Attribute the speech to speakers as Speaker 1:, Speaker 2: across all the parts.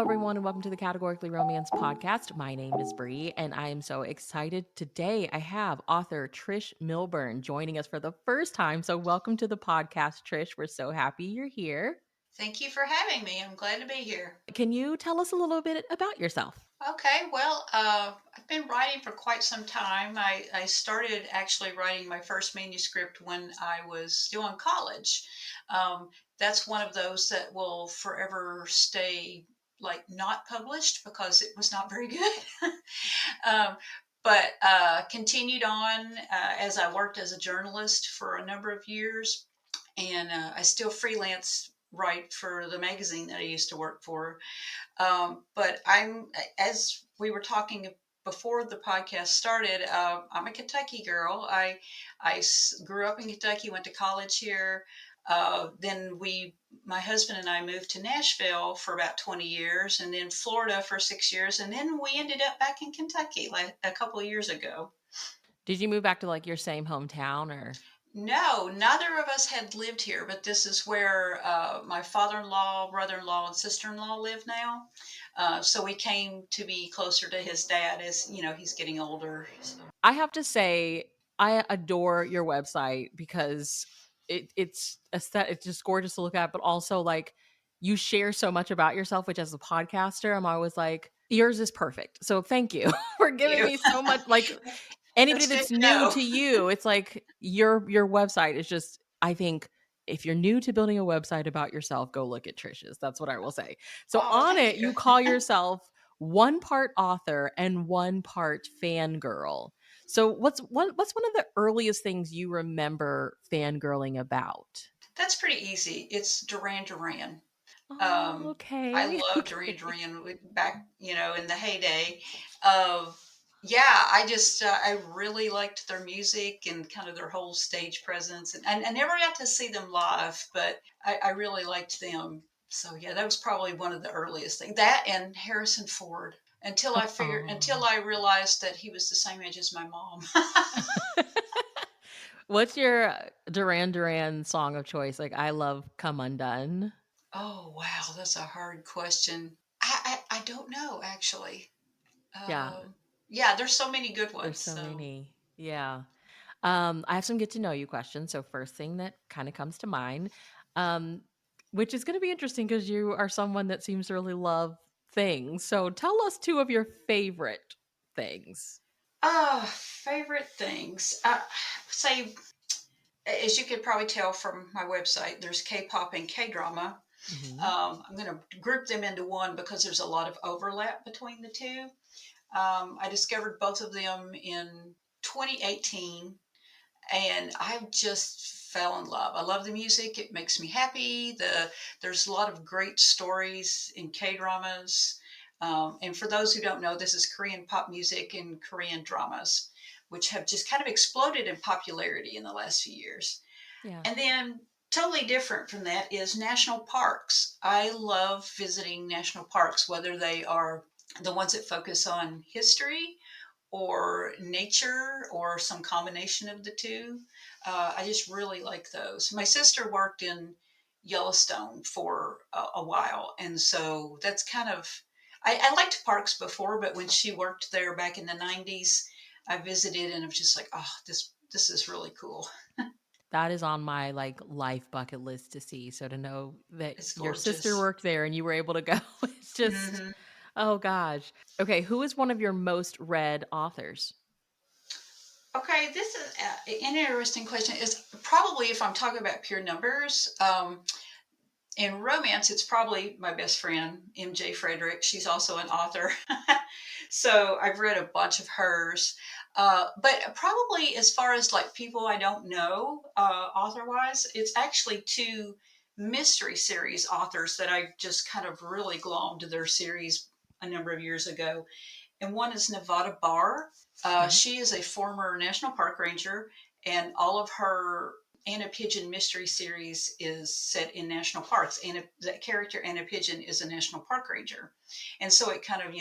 Speaker 1: Hello, everyone, and welcome to the Categorically Romance podcast. My name is Bree, and I am so excited. Today, I have author Trish Milburn joining us for the first time. So, welcome to the podcast, Trish. We're so happy you're here.
Speaker 2: Thank you for having me. I'm glad to be here.
Speaker 1: Can you tell us a little bit about yourself?
Speaker 2: Okay, well, I've been writing for quite some time. I started actually writing my first manuscript when I was still in college. Um, that's one of those that will forever stay like not published because it was not very good. um, but continued on as I worked as a journalist for a number of years, and I still freelance write for the magazine that I used to work for. But as we were talking before the podcast started, I'm a Kentucky girl. Grew up in Kentucky, went to college here. Then my husband and I moved to Nashville for about 20 years, and then Florida for 6 years, and then we ended up back in Kentucky like a couple of years ago.
Speaker 1: Did you move back to like your same hometown or?
Speaker 2: No, neither of us had lived here, but this is where my father-in-law, brother-in-law, and sister-in-law live now. So we came to be closer to his dad as, he's getting older. So.
Speaker 1: I have to say, I adore your website because it's just gorgeous to look at, but also like you share so much about yourself, which as a podcaster, I'm always like, yours is perfect. So thank you for giving
Speaker 2: You.
Speaker 1: me so much. Like anybody
Speaker 2: That's good
Speaker 1: that's
Speaker 2: to
Speaker 1: new
Speaker 2: know.
Speaker 1: to you, it's like your website is just, I think if you're new to building a website about yourself, go look at Trish's. That's what I will say. So
Speaker 2: Oh,
Speaker 1: on
Speaker 2: thank
Speaker 1: it,
Speaker 2: you.
Speaker 1: you call yourself one part author and one part fangirl. So what's one of the earliest things you remember fangirling about?
Speaker 2: That's pretty easy. It's Duran Duran.
Speaker 1: Oh,
Speaker 2: I
Speaker 1: okay.
Speaker 2: love Duran
Speaker 1: Okay.
Speaker 2: Duran back, in the heyday of, yeah, I really liked their music and kind of their whole stage presence. And I never got to see them live, but I really liked them. So yeah, that was probably one of the earliest things. That and Harrison Ford. Until
Speaker 1: Oh.
Speaker 2: I realized that he was the same age as my mom.
Speaker 1: What's your Duran Duran song of choice? Like I love Come Undone.
Speaker 2: Oh wow, that's a hard question. I don't know actually.
Speaker 1: Yeah,
Speaker 2: Yeah, there's so many good
Speaker 1: there's
Speaker 2: ones.
Speaker 1: so
Speaker 2: So
Speaker 1: many. Yeah. I have some get to know you questions. So first thing that kind of comes to mind, um, which is going to be interesting because you are someone that seems to really love things. So tell us two of your favorite things.
Speaker 2: favorite things. Say, as you could probably tell from my website, there's K-pop and K-drama.
Speaker 1: Hmm.
Speaker 2: I'm going to group them into one because there's a lot of overlap between the two. I discovered both of them in 2018, and I just fell in love. I love the music; it makes me happy. There's a lot of great stories in K-dramas. And for those who don't know, this is Korean pop music and Korean dramas, which have just kind of exploded in popularity in the last few years.
Speaker 1: Yeah.
Speaker 2: And then, totally different from that, is national parks. I love visiting national parks, whether they are the ones that focus on history or nature or some combination of the two. I just really like those. My sister worked in Yellowstone for a while, and so that's kind of, I liked parks before, but when she worked there back in the 90s, I visited and I was just like, oh, this is really cool.
Speaker 1: That is on my like life bucket list to see. So to know that
Speaker 2: It's
Speaker 1: your sister
Speaker 2: gorgeous.
Speaker 1: worked there and you were able to go, it's just,
Speaker 2: Hmm.
Speaker 1: oh gosh. Okay, who is one of your most read authors?
Speaker 2: Okay, this is an interesting question. Is probably, if I'm talking about pure numbers, in romance, it's probably my best friend, MJ Frederick. She's also an author. So I've read a bunch of hers. But probably as far as like people I don't know, author wise, it's actually two mystery series authors that I just kind of really glommed to their series a number of years ago. And one is Nevada Barr.
Speaker 1: Mhm.
Speaker 2: She is a former national park ranger, and all of her Anna Pigeon mystery series is set in national parks. And that character Anna Pigeon is a national park ranger, and so it kind of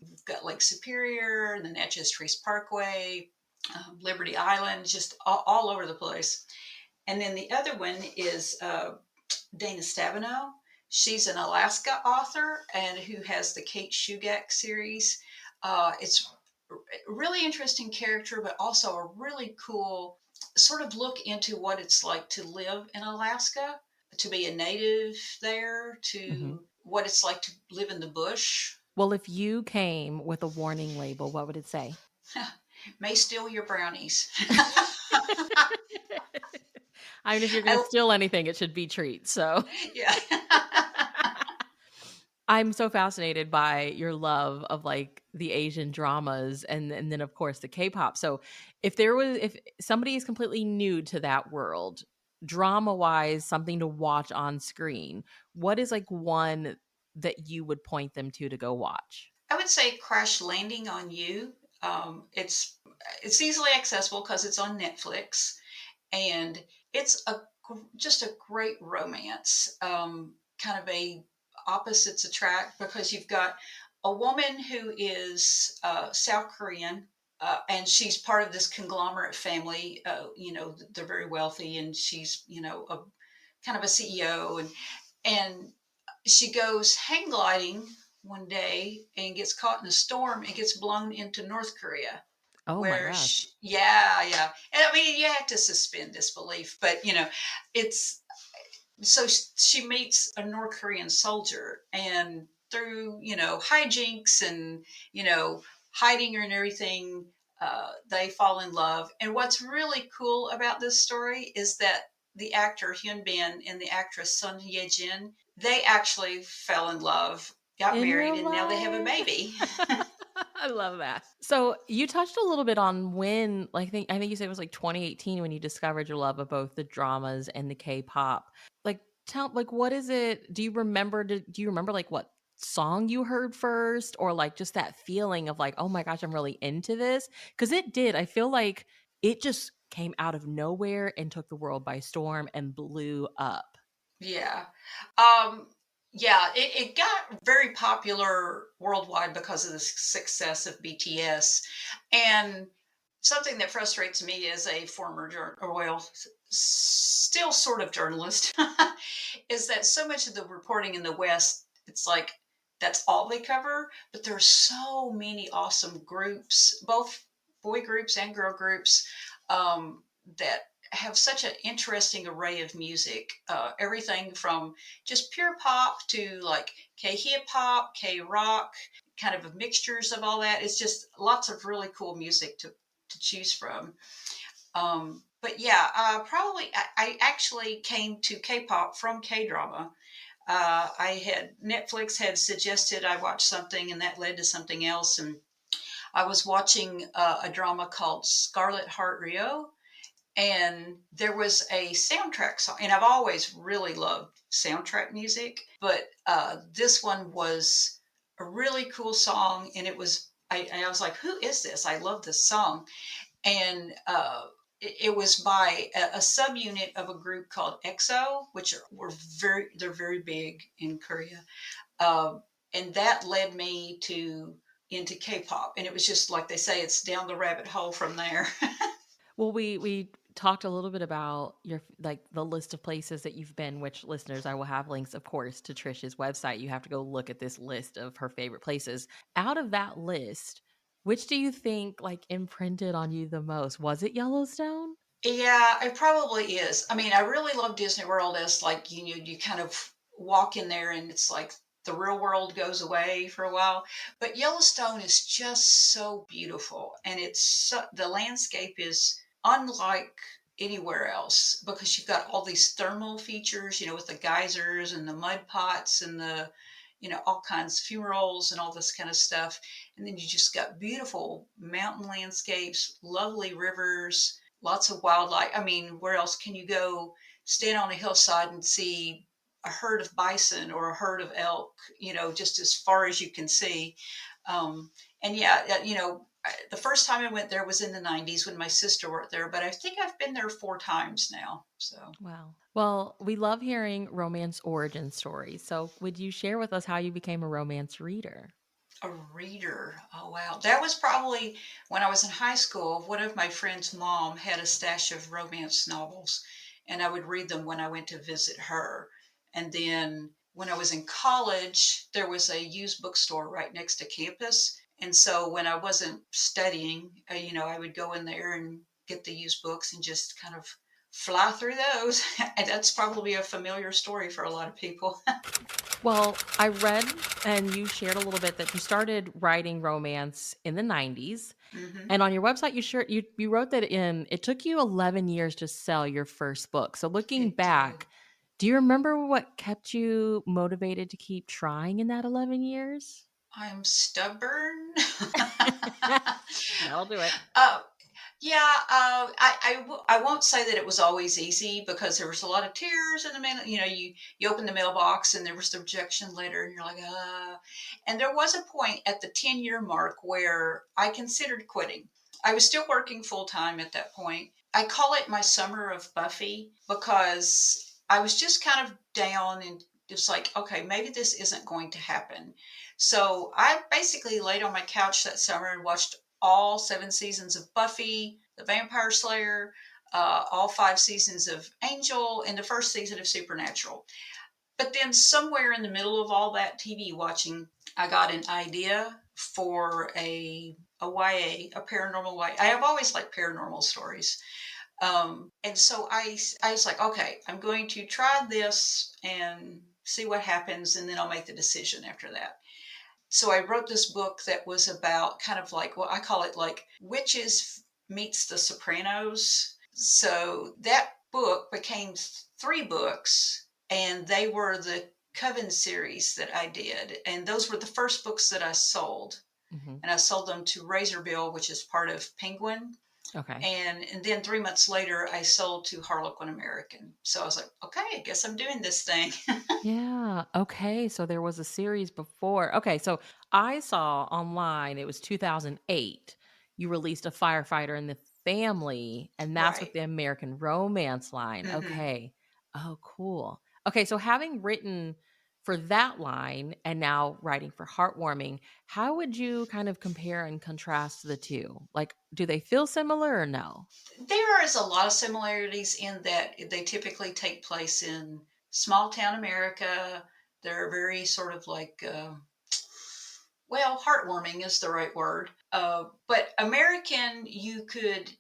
Speaker 2: we've got Lake Superior, and the Natchez Trace Parkway, Liberty Island, just all over the place. And then the other one is Dana Stabenow. She's an Alaska author and who has the Kate Shugak series. It's a really interesting character, but also a really cool sort of look into what it's like to live in Alaska, to be a native there,
Speaker 1: Mhm.
Speaker 2: to what it's like to live in the bush.
Speaker 1: Well, if you came with a warning label, what would it say?
Speaker 2: May steal your brownies.
Speaker 1: I mean, if you're gonna
Speaker 2: I,
Speaker 1: steal anything, it should be treats, so
Speaker 2: yeah.
Speaker 1: I'm so fascinated by your love of, like, the Asian dramas and then, of course, the K-pop. So, if somebody is completely new to that world, drama-wise, something to watch on screen, what is, like, one that you would point them to go watch?
Speaker 2: I would say Crash Landing on You. It's easily accessible because it's on Netflix, and it's just a great romance. Kind of a opposites attract because you've got a woman who is South Korean. And she's part of this conglomerate family. They're very wealthy, and she's a kind of a CEO, and she goes hang gliding one day and gets caught in a storm and gets blown into North Korea.
Speaker 1: Oh my
Speaker 2: Where
Speaker 1: gosh.
Speaker 2: yeah, yeah. And I mean, you have to suspend disbelief, but it's so she meets a North Korean soldier, and through hijinks and hiding her and everything, they fall in love. And what's really cool about this story is that the actor Hyun Bin and the actress Sun Ye Jin, they actually fell in love, got
Speaker 1: In
Speaker 2: married,
Speaker 1: real
Speaker 2: and now they have a
Speaker 1: life.
Speaker 2: baby.
Speaker 1: I love that. So, you touched a little bit on when, like, I think you said it was, like, 2018 when you discovered your love of both the dramas and the K-pop. Like, what is it do you remember, like, what song you heard first or, like, just that feeling of, like, "Oh my gosh, I'm really into this"? Because it did. I feel like it just came out of nowhere and took the world by storm and blew up.
Speaker 2: Yeah. Um, yeah, it got very popular worldwide because of the success of BTS. And something that frustrates me as a former, or well, still sort of journalist, is that so much of the reporting in the West, it's like that's all they cover. But there's so many awesome groups, both boy groups and girl groups, that have such an interesting array of music. Everything from just pure pop to like K hip hop, K rock, kind of mixtures of all that. It's just lots of really cool music to choose from. But yeah, probably I actually came to K-pop from K-drama. I had Netflix had suggested I watch something, and that led to something else. And I was watching a drama called Scarlet Heart Rio, and there was a soundtrack song. And I've always really loved soundtrack music, but this one was a really cool song, and I was like, who is this? I love this song. And it was by a subunit of a group called EXO, which they're very big in Korea. And that led me to into K-pop, and it was just like they say, it's down the rabbit hole from there.
Speaker 1: Well, we talked a little bit about like the list of places that you've been, which listeners, I will have links, of course, to Trish's website. You have to go look at this list of her favorite places. Out of that list, which do you think like imprinted on you the most? Was it Yellowstone?
Speaker 2: Yeah, it probably is. I mean, I really love Disney World as like you kind of walk in there and it's like the real world goes away for a while. But Yellowstone is just so beautiful, and the landscape is unlike anywhere else because you've got all these thermal features, with the geysers and the mud pots and the all kinds of fumaroles and all this kind of stuff. And then you just got beautiful mountain landscapes, lovely rivers, lots of wildlife. I mean, where else can you go stand on a hillside and see a herd of bison or a herd of elk, just as far as you can see? And yeah, the first time I went there was in the 90s when my sister worked there, but I think I've been there 4 times now. So.
Speaker 1: Wow. Well, we love hearing romance origin stories. So, would you share with us how you became a romance reader?
Speaker 2: A reader. Oh, wow. That was probably when I was in high school. One of my friend's mom had a stash of romance novels, and I would read them when I went to visit her. And then when I was in college, there was a used bookstore right next to campus. And so when I wasn't studying, I would go in there and get the used books and just kind of fly through those. And that's probably a familiar story for a lot of people.
Speaker 1: Well, I read and you shared a little bit that you started writing romance in the 90s.
Speaker 2: Hmm.
Speaker 1: And on your website, you wrote that it took you 11 years to sell your first book. So looking
Speaker 2: It did.
Speaker 1: back, do you remember what kept you motivated to keep trying in that 11 years?
Speaker 2: I'm stubborn.
Speaker 1: That'll do it.
Speaker 2: uh, Yeah, I won't say that it was always easy because there was a lot of tears in the mail. You open the mailbox and there was the rejection letter, and you're like, ah. And there was a point at the 10-year mark where I considered quitting. I was still working full time at that point. I call it my summer of Buffy because I was just kind of down and just like, okay, maybe this isn't going to happen. So I basically laid on my couch that summer and watched all 7 seasons of Buffy, the Vampire Slayer, all 5 seasons of Angel, and the first season of Supernatural. But then somewhere in the middle of all that TV watching, I got an idea for a YA, a paranormal YA. I have always liked paranormal stories. And so I was like, okay, I'm going to try this and see what happens, and then I'll make the decision after that. So I wrote this book that was about kind of like, well, I call it like witches meets the Sopranos. So that book became 3 books, and they were the Coven series that I did, and those were the first books that I sold.
Speaker 1: Mhm.
Speaker 2: And I sold them to Razorbill, which is part of Penguin.
Speaker 1: Okay.
Speaker 2: And then 3 months later, I sold to Harlequin American. So I was like, okay, I guess I'm doing this thing.
Speaker 1: Yeah. Okay. So there was a series before. Okay. So I saw online, it was 2008. You released a firefighter in the family, and that's with
Speaker 2: Right.
Speaker 1: the American Romance line.
Speaker 2: Hmm.
Speaker 1: Okay. Oh, cool. Okay. So having written for that line and now writing for Heartwarming, how would you kind of compare and contrast the two? Like, do they feel similar or no?
Speaker 2: There is a lot of similarities in that they typically take place in small town America. They're very sort of like, well, heartwarming is the right word. But American, you could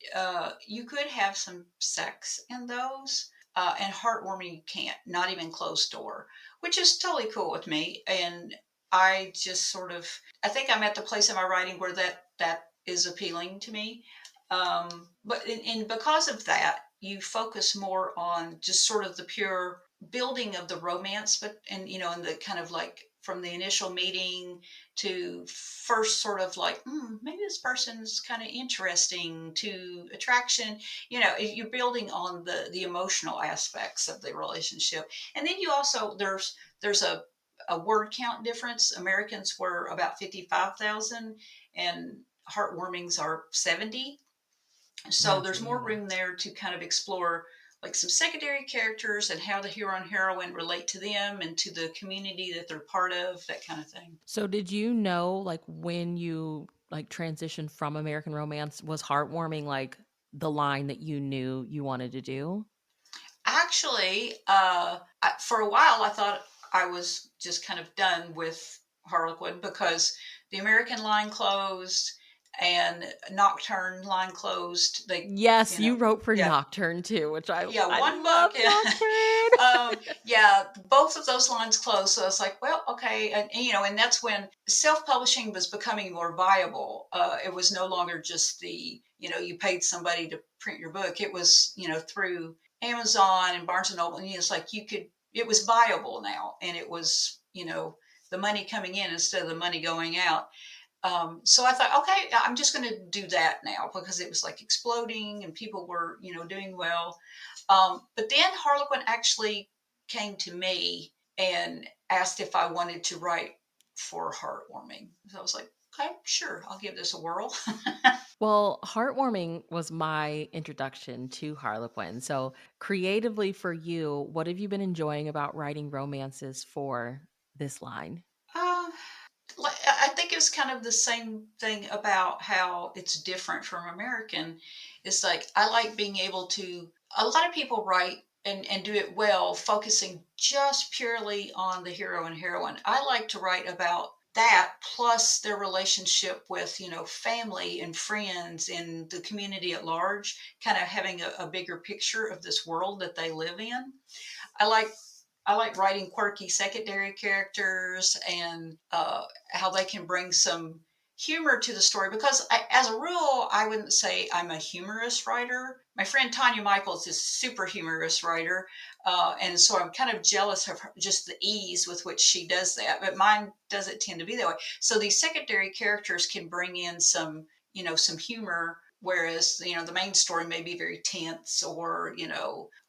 Speaker 2: have some sex in those, and heartwarming you can't. Not even closed door, which is totally cool with me. And I just sort of, I think I'm at the place in my writing where that is appealing to me. But and because of that, you focus more on just sort of the pure building of the romance, but and the kind of like from the initial meeting to first sort of like, maybe this person's kind of interesting to attraction. You're building on the emotional aspects of the relationship, and then you also there's a word count difference. Americans were about 55,000, and heartwarmings are 70. So there's
Speaker 1: Gotcha.
Speaker 2: more
Speaker 1: Yeah.
Speaker 2: room there to kind of explore like some secondary characters and how the hero and heroine relate to them and to the community that they're part of, that kind of thing.
Speaker 1: So did you know, like, when you, like, transitioned from American Romance, was Heartwarming, like, the line that you knew you wanted to do?
Speaker 2: Actually, for a while, I thought I was just kind of done with Harlequin because the American line closed and Nocturne line closed.
Speaker 1: Yes, you wrote for
Speaker 2: Yeah,
Speaker 1: Nocturne too, which
Speaker 2: yeah,
Speaker 1: I
Speaker 2: one book.
Speaker 1: love
Speaker 2: Yeah.
Speaker 1: Nocturne.
Speaker 2: Yeah, both of those lines closed. So I was like, well, okay. And that's when self-publishing was becoming more viable. It was no longer just you paid somebody to print your book. It was, through Amazon and Barnes and Noble. And it's like it was viable now. And it was, the money coming in instead of the money going out. So I thought, okay, I'm just going to do that now because it was like exploding and people were, doing well. But then Harlequin actually came to me and asked if I wanted to write for Heartwarming. So I was like, okay, sure, I'll give this a whirl.
Speaker 1: Well, Heartwarming was my introduction to Harlequin. So, creatively for you, what have you been enjoying about writing romances for this line?
Speaker 2: uh, I think it's kind of the same thing about how it's different from American. It's like I like being able to. A lot of people write and do it well, focusing just purely on the hero and heroine. I like to write about that plus their relationship with, family and friends and the community at large, kind of having a bigger picture of this world that they live in. I like I like writing quirky secondary characters and how they can bring some humor to the story. Because as a rule, I wouldn't say I'm a humorous writer. My friend Tanya Michaels is super humorous writer, and so I'm kind of jealous of her, just the ease with which she does that. But mine doesn't tend to be that way. So these secondary characters can bring in some humor, whereas the main story may be very tense, or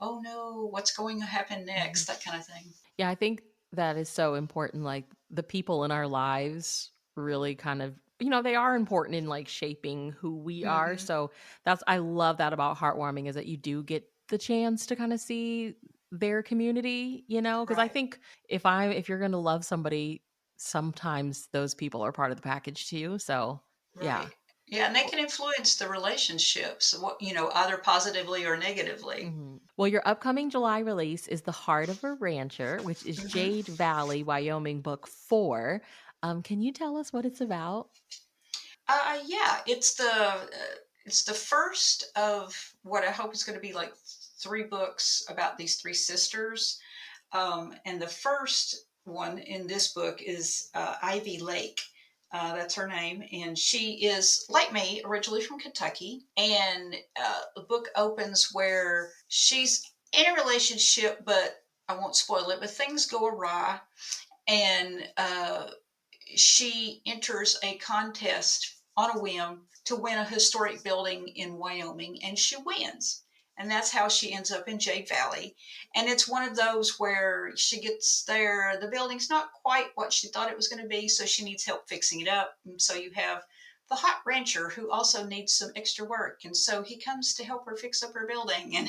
Speaker 2: oh no, what's going to happen
Speaker 1: Mhm.
Speaker 2: next, that kind of thing.
Speaker 1: Yeah, I think that is so important. Like the people in our lives really kind of, they are important in like shaping who we are.
Speaker 2: Hmm.
Speaker 1: So I love that about Heartwarming is that you do get the chance to kind of see their community, because I
Speaker 2: Right.
Speaker 1: think if you're going to love somebody, sometimes those people are part of the package too. So yeah.
Speaker 2: Right. Yeah, and they can influence the relationships, either positively or negatively.
Speaker 1: Well, your upcoming July release is The Heart of a Rancher, which is
Speaker 2: Hmm.
Speaker 1: Jade Valley, Wyoming, book 4. Can you tell us what it's about?
Speaker 2: Yeah, it's the first of what I hope is going to be like 3 books about these 3 sisters. And the first one in this book is Ivy Lake. That's her name, and she is like me, originally from Kentucky. And the book opens where she's in a relationship, but I won't spoil it. But things go awry, and she enters a contest on a whim to win a historic building in Wyoming, and she wins. And that's how she ends up in Jade Valley. And it's one of those where she gets there, the building's not quite what she thought it was going to be, so she needs help fixing it up. And so you have the hot rancher who also needs some extra work, and so he comes to help her fix up her building, and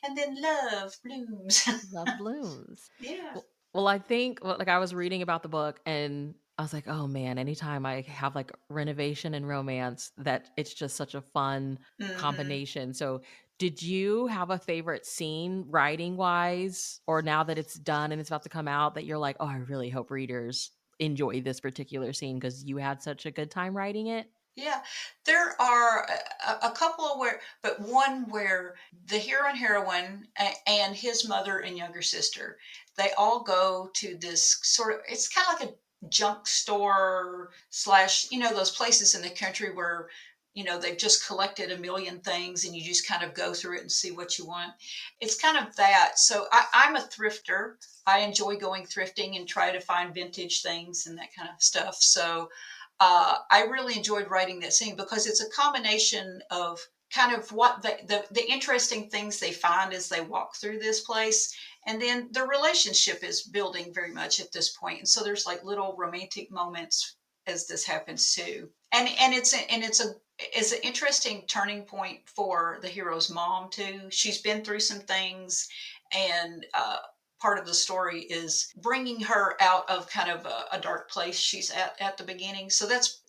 Speaker 2: and then love blooms.
Speaker 1: Love Blooms.
Speaker 2: Yeah.
Speaker 1: Well, I think like I was reading about the book and I was like, oh man, anytime I have like renovation and romance, that it's just such a fun
Speaker 2: Hmm.
Speaker 1: combination. So, did you have a favorite scene writing wise, or now that it's done and it's about to come out, that you're like, oh, I really hope readers enjoy this particular scene because you had such a good time writing it?
Speaker 2: Yeah, there are a couple of but one where the hero and heroine and his mother and younger sister, they all go to this sort of, it's kind of like a junk store slash, those places in the country where, they've just collected a million things and you just kind of go through it and see what you want. It's kind of that. So I'm a thrifter. I enjoy going thrifting and try to find vintage things and that kind of stuff. So I really enjoyed writing that scene because it's a combination of kind of what the interesting things they find as they walk through this place, and then the relationship is building very much at this point, and so there's like little romantic moments as this happens too, and it's an interesting turning point for the hero's mom too. She's been through some things, and part of the story is bringing her out of kind of a dark place she's at the beginning. So that's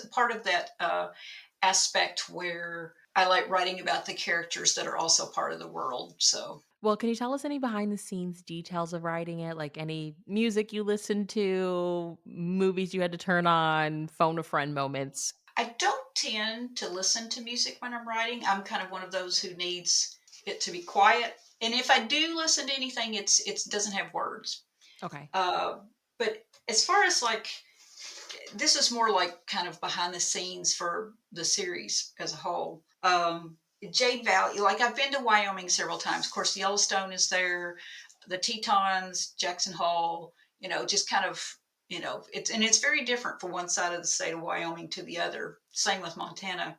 Speaker 2: part of that aspect where I like writing about the characters that are also part of the world. So
Speaker 1: Well, can you tell us any behind the scenes details of writing it? Like any music you listened to, movies you had to turn on, phone a friend moments?
Speaker 2: I don't tend to listen to music when I'm writing. I'm kind of one of those who needs it to be quiet. And if I do listen to anything, it doesn't have words.
Speaker 1: Okay.
Speaker 2: Uh, but as far as like, this is more like kind of behind the scenes for the series as a whole. Jade Valley, like I've been to Wyoming several times. Of course, Yellowstone is there, the Tetons, Jackson Hole. Just kind of it's very different for one side of the state of Wyoming to the other. Same with Montana.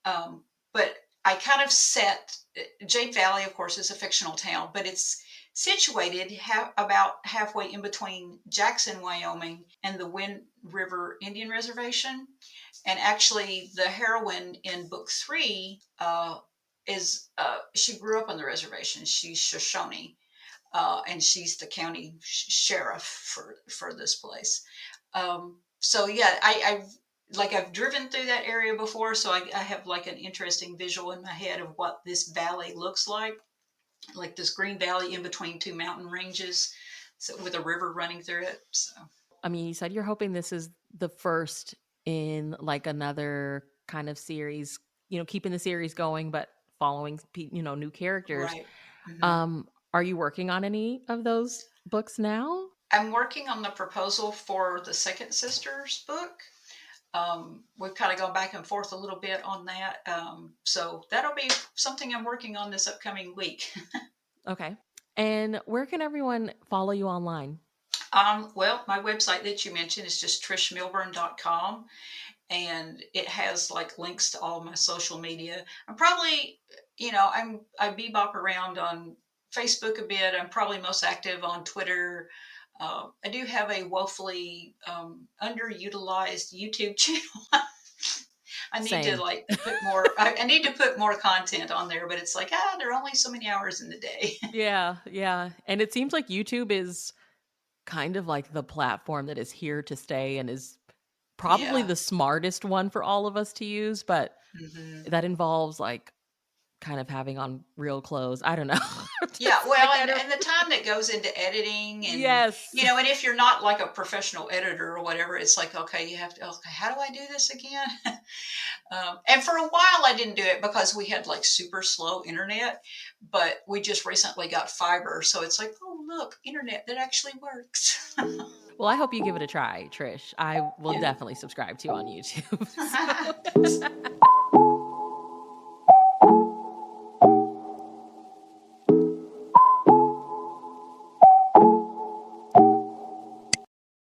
Speaker 2: But I kind of set Jade Valley, of course, is a fictional town, but it's situated about halfway in between Jackson, Wyoming, and the Wind River Indian Reservation. And actually, the heroine in book 3 is she grew up on the reservation. She's Shoshone, and she's the county sheriff for this place. So yeah, I've driven through that area before, so I have like an interesting visual in my head of what this valley looks like. like this green valley in between two mountain ranges, so with a river running through it. So
Speaker 1: I mean, you said you're hoping this is the first in like another kind of series, keeping the series going, but following, new characters.
Speaker 2: right. Hmm.
Speaker 1: Um, are you working on any of those books now?
Speaker 2: I'm working on the proposal for the second sister's book. We've kind of gone back and forth a little bit on that. So that'll be something I'm working on this upcoming week.
Speaker 1: Okay. And where can everyone follow you online?
Speaker 2: Well, my website that you mentioned is just trishmilburn.com, and it has like links to all my social media. I'm probably, I bebop around on Facebook a bit. I'm probably most active on Twitter. I do have a woefully underutilized YouTube channel. I need to
Speaker 1: Same.
Speaker 2: like put more. I need to put more content on there, but it's like there are only so many hours in the day.
Speaker 1: Yeah, yeah. And it seems like YouTube is kind of like the platform that is here to stay and is probably
Speaker 2: Yeah.
Speaker 1: the smartest one for all of us to use, but
Speaker 2: Hmm.
Speaker 1: that involves like kind of having on real clothes. I don't know.
Speaker 2: Yeah,
Speaker 1: Just like
Speaker 2: well,
Speaker 1: I
Speaker 2: and
Speaker 1: don't.
Speaker 2: the time that goes into editing, and
Speaker 1: Yes.
Speaker 2: and if you're not like a professional editor or whatever, it's like, okay, you have to, okay, how do I do this again? And for a while, I didn't do it because we had like super slow internet, but we just recently got fiber, so it's like, oh look, internet that actually works.
Speaker 1: Well, I hope you give it a try, Trish. I will
Speaker 2: Yeah.
Speaker 1: definitely subscribe to you on YouTube. So.